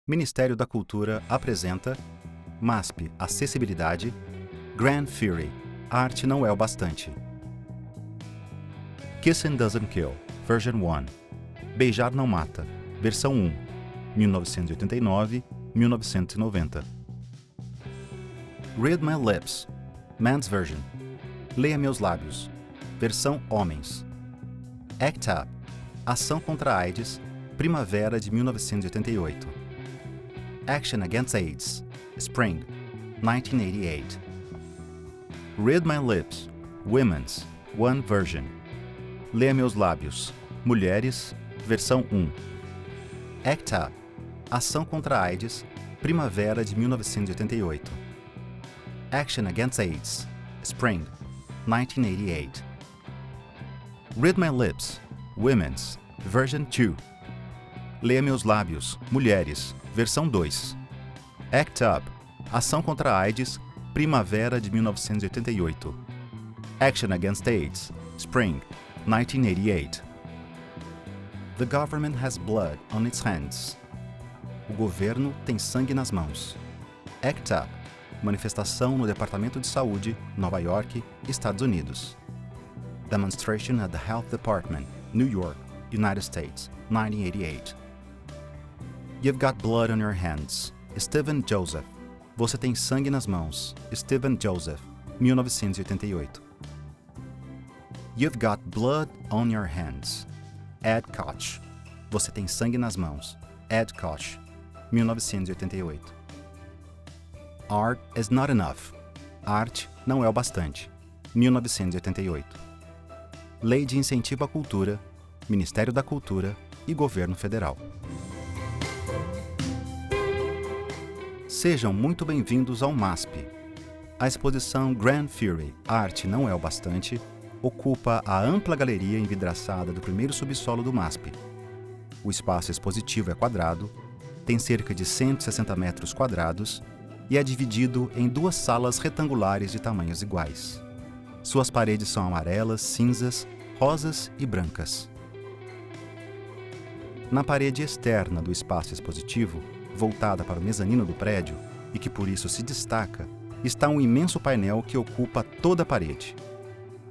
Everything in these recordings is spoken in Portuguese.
Ministério da Cultura apresenta MASP Acessibilidade, Grand Fury, Arte não é o bastante. Kissing Doesn't Kill, Version 1. Beijar não mata, Versão 1, 1989-1990. Read My Lips, Men's Version. Leia Meus Lábios, Versão Homens. ACT UP, Ação contra a AIDS, Primavera de 1988. Action Against AIDS, Spring, 1988. Read My Lips, Women's, One Version. Leia Meus Lábios, Mulheres, Versão 1. ACT UP, Ação contra a AIDS, Primavera de 1988. Action Against AIDS, Spring, 1988. Read My Lips, Women's, Version 2. Leia Meus Lábios, Mulheres, Versão 2. ACT UP, Ação contra a AIDS, Primavera de 1988. Action Against AIDS, Spring, 1988. The government has blood on its hands. O governo tem sangue nas mãos. ACT UP, manifestação no Departamento de Saúde, Nova York, Estados Unidos. Demonstration at the Health Department, New York, United States, 1988. You've got blood on your hands, Stephen Joseph. Você tem sangue nas mãos, Stephen Joseph, 1988. You've got blood on your hands, Ed Koch. Você tem sangue nas mãos, Ed Koch, 1988. Art is not enough. Arte não é o bastante, 1988. Lei de Incentivo à Cultura, Ministério da Cultura e Governo Federal. Sejam muito bem-vindos ao MASP. A exposição Grand Fury, Arte não é o bastante, ocupa a ampla galeria envidraçada do primeiro subsolo do MASP. O espaço expositivo é quadrado, tem cerca de 160 metros quadrados e é dividido em duas salas retangulares de tamanhos iguais. Suas paredes são amarelas, cinzas, rosas e brancas. Na parede externa do espaço expositivo, voltada para o mezanino do prédio, e que por isso se destaca, está um imenso painel que ocupa toda a parede.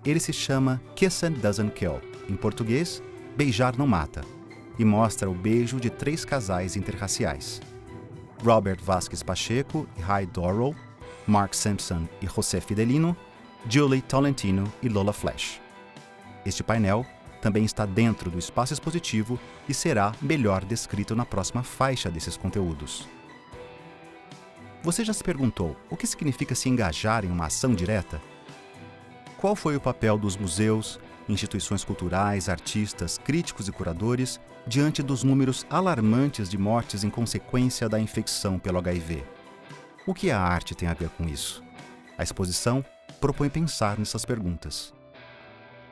Ele se chama Kissing Doesn't Kill, em português, Beijar não mata, e mostra o beijo de 3 casais interraciais. Robert Vasquez Pacheco e Hy Dorrow, Mark Simpson e José Fidelino, Julie Tolentino e Lola Flash. Este painel também está dentro do espaço expositivo e será melhor descrito na próxima faixa desses conteúdos. Você já se perguntou o que significa se engajar em uma ação direta? Qual foi o papel dos museus, instituições culturais, artistas, críticos e curadores diante dos números alarmantes de mortes em consequência da infecção pelo HIV? O que a arte tem a ver com isso? A exposição propõe pensar nessas perguntas.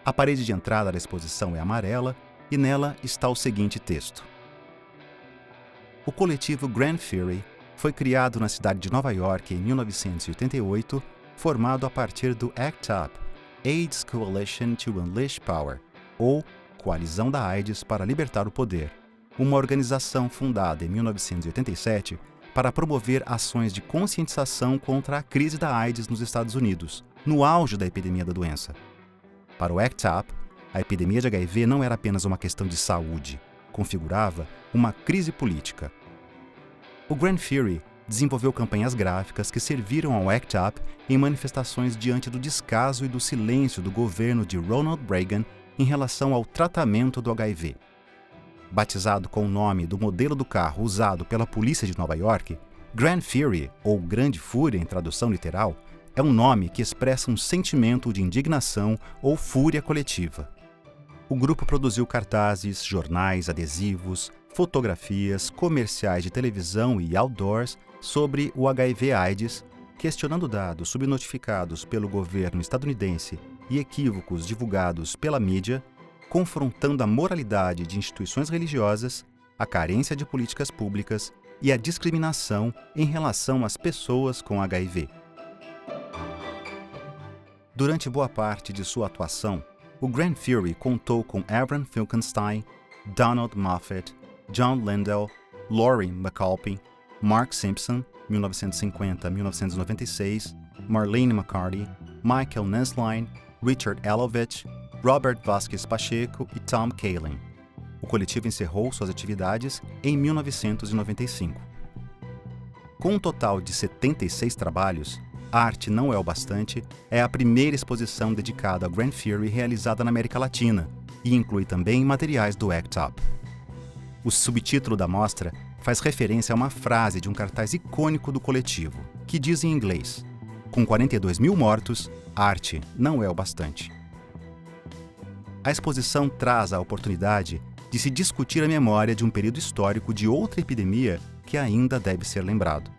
A parede de entrada da exposição é amarela e nela está o seguinte texto. O coletivo Grand Fury foi criado na cidade de Nova York em 1988, formado a partir do ACT UP, AIDS Coalition to Unleash Power, ou Coalizão da AIDS para Libertar o Poder, uma organização fundada em 1987 para promover ações de conscientização contra a crise da AIDS nos Estados Unidos, no auge da epidemia da doença. Para o ACT UP, a epidemia de HIV não era apenas uma questão de saúde, configurava uma crise política. O Grand Fury desenvolveu campanhas gráficas que serviram ao ACT UP em manifestações diante do descaso e do silêncio do governo de Ronald Reagan em relação ao tratamento do HIV. Batizado com o nome do modelo do carro usado pela polícia de Nova York, Grand Fury, ou Grande Fúria em tradução literal, é um nome que expressa um sentimento de indignação ou fúria coletiva. O grupo produziu cartazes, jornais, adesivos, fotografias, comerciais de televisão e outdoors sobre o HIV/AIDS, questionando dados subnotificados pelo governo estadunidense e equívocos divulgados pela mídia, confrontando a moralidade de instituições religiosas, a carência de políticas públicas e a discriminação em relação às pessoas com HIV. Durante boa parte de sua atuação, o Grand Fury contou com Avram Finkelstein, Donald Moffat, John Lindell, Laurie McAlpin, Mark Simpson, 1950-1996, Marlene McCarty, Michael Nesline, Richard Elovitch, Robert Vasquez Pacheco e Tom Kaelin. O coletivo encerrou suas atividades em 1995. Com um total de 76 trabalhos, Arte Não É o Bastante é a primeira exposição dedicada ao Grand Fury realizada na América Latina e inclui também materiais do ACT UP. O subtítulo da mostra faz referência a uma frase de um cartaz icônico do coletivo, que diz em inglês: "Com 42 mil mortos, arte não é o bastante." A exposição traz a oportunidade de se discutir a memória de um período histórico de outra epidemia que ainda deve ser lembrado.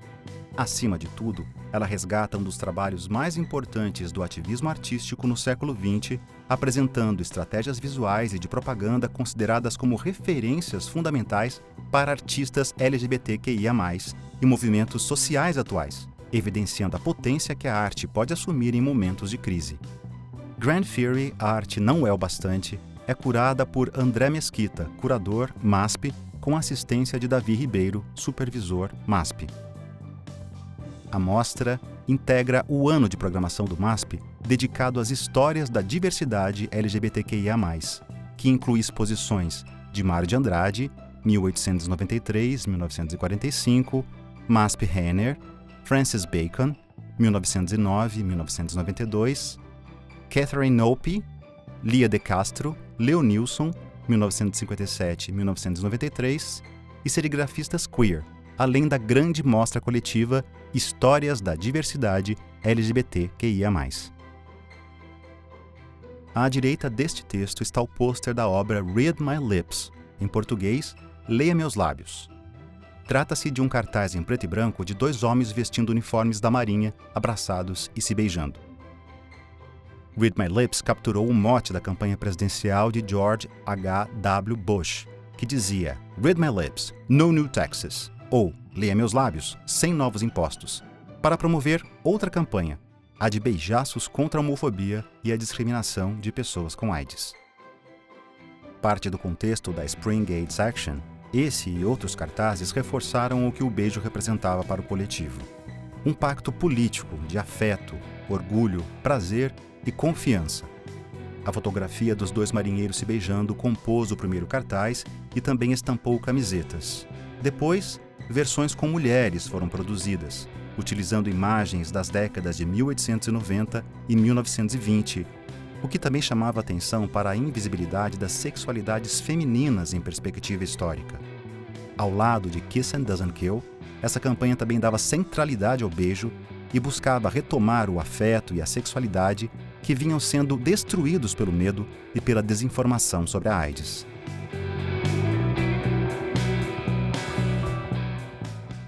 Acima de tudo, ela resgata um dos trabalhos mais importantes do ativismo artístico no século XX, apresentando estratégias visuais e de propaganda consideradas como referências fundamentais para artistas LGBTQIA+, e movimentos sociais atuais, evidenciando a potência que a arte pode assumir em momentos de crise. Grand Fury, A Arte Não É o Bastante, é curada por André Mesquita, curador, MASP, com assistência de Davi Ribeiro, supervisor, MASP. A mostra integra o ano de programação do MASP dedicado às histórias da diversidade LGBTQIA+, que inclui exposições de Mário de Andrade, 1893-1945, MASP Renner, Francis Bacon, 1909-1992, Catherine Opie, Lia de Castro, Leonilson, 1957-1993, e serigrafistas queer, além da grande mostra coletiva Histórias da Diversidade LGBTQIA+. À direita deste texto está o pôster da obra Read My Lips, em português, Leia Meus Lábios. Trata-se de um cartaz em preto e branco de dois homens vestindo uniformes da Marinha, abraçados e se beijando. Read My Lips capturou o mote da campanha presidencial de George H.W. Bush, que dizia Read My Lips, No New Taxes, ou Leia Meus Lábios, Sem Novos Impostos, para promover outra campanha, a de beijaços contra a homofobia e a discriminação de pessoas com AIDS. Parte do contexto da Spring AIDS Action, esse e outros cartazes reforçaram o que o beijo representava para o coletivo. Um pacto político de afeto, orgulho, prazer e confiança. A fotografia dos dois marinheiros se beijando compôs o primeiro cartaz e também estampou camisetas. Depois, versões com mulheres foram produzidas, utilizando imagens das décadas de 1890 e 1920, o que também chamava atenção para a invisibilidade das sexualidades femininas em perspectiva histórica. Ao lado de Kiss and Doesn't Kill, essa campanha também dava centralidade ao beijo e buscava retomar o afeto e a sexualidade que vinham sendo destruídos pelo medo e pela desinformação sobre a AIDS.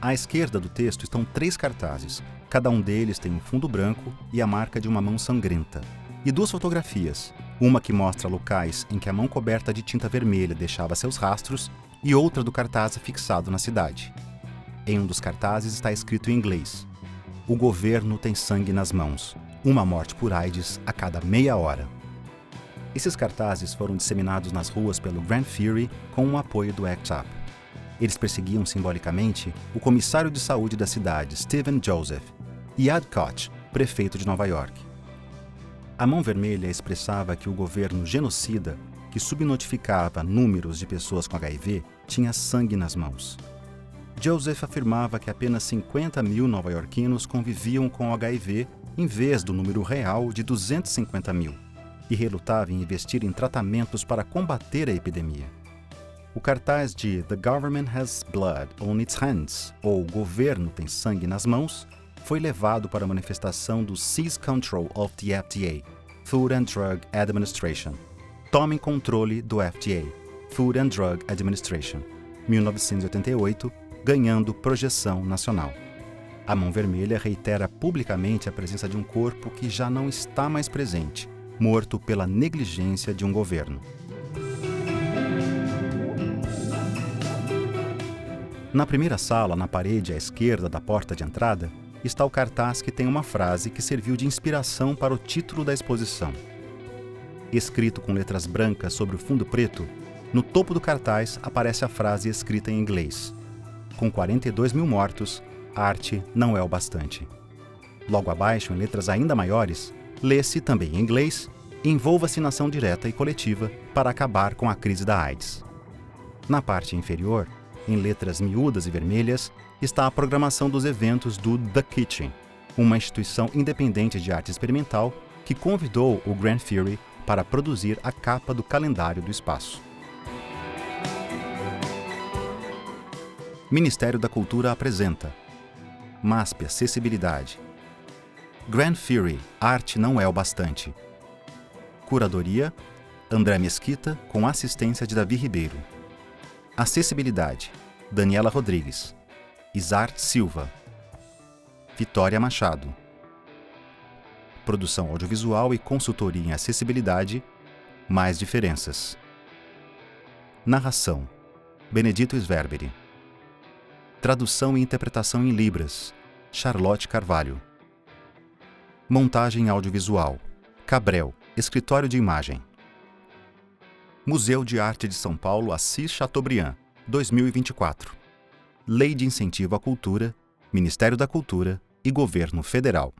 À esquerda do texto estão 3 cartazes, cada um deles tem um fundo branco e a marca de uma mão sangrenta, e 2 fotografias, uma que mostra locais em que a mão coberta de tinta vermelha deixava seus rastros e outra do cartaz fixado na cidade. Em um dos cartazes está escrito em inglês: "O governo tem sangue nas mãos. Uma morte por AIDS a cada meia hora." Esses cartazes foram disseminados nas ruas pelo Grand Fury com o apoio do ACT UP. Eles perseguiam simbolicamente o comissário de saúde da cidade, Stephen Joseph, e Ed Koch, prefeito de Nova York. A mão vermelha expressava que o governo genocida, que subnotificava números de pessoas com HIV, tinha sangue nas mãos. Joseph afirmava que apenas 50 mil nova-iorquinos conviviam com o HIV em vez do número real de 250 mil, e relutava em investir em tratamentos para combater a epidemia. O cartaz de "The Government Has Blood on Its Hands", ou "Governo tem sangue nas mãos", foi levado para a manifestação do Seize Control of the FDA, Food and Drug Administration. Tomem controle do FDA, Food and Drug Administration, 1988, ganhando projeção nacional. A Mão Vermelha reitera publicamente a presença de um corpo que já não está mais presente, morto pela negligência de um governo. Na primeira sala, na parede à esquerda da porta de entrada, está o cartaz que tem uma frase que serviu de inspiração para o título da exposição. Escrito com letras brancas sobre o fundo preto, no topo do cartaz aparece a frase escrita em inglês: Com 42 mil mortos, arte não é o bastante. Logo abaixo, em letras ainda maiores, lê-se, também em inglês, envolva-se na ação direta e coletiva para acabar com a crise da AIDS. Na parte inferior, em letras miúdas e vermelhas, está a programação dos eventos do The Kitchen, uma instituição independente de arte experimental que convidou o Grand Fury para produzir a capa do calendário do espaço. Ministério da Cultura apresenta MASP Acessibilidade. Grand Fury, arte não é o bastante. Curadoria, André Mesquita, com assistência de Davi Ribeiro. Acessibilidade, Daniela Rodrigues. Isart Silva. Vitória Machado. Produção audiovisual e consultoria em acessibilidade, Mais Diferenças. Narração, Benedito Sverberi. Tradução e interpretação em Libras, Charlotte Carvalho. Montagem audiovisual, Cabrel, Escritório de Imagem. Museu de Arte de São Paulo Assis Chateaubriand, 2024. Lei de Incentivo à Cultura, Ministério da Cultura e Governo Federal.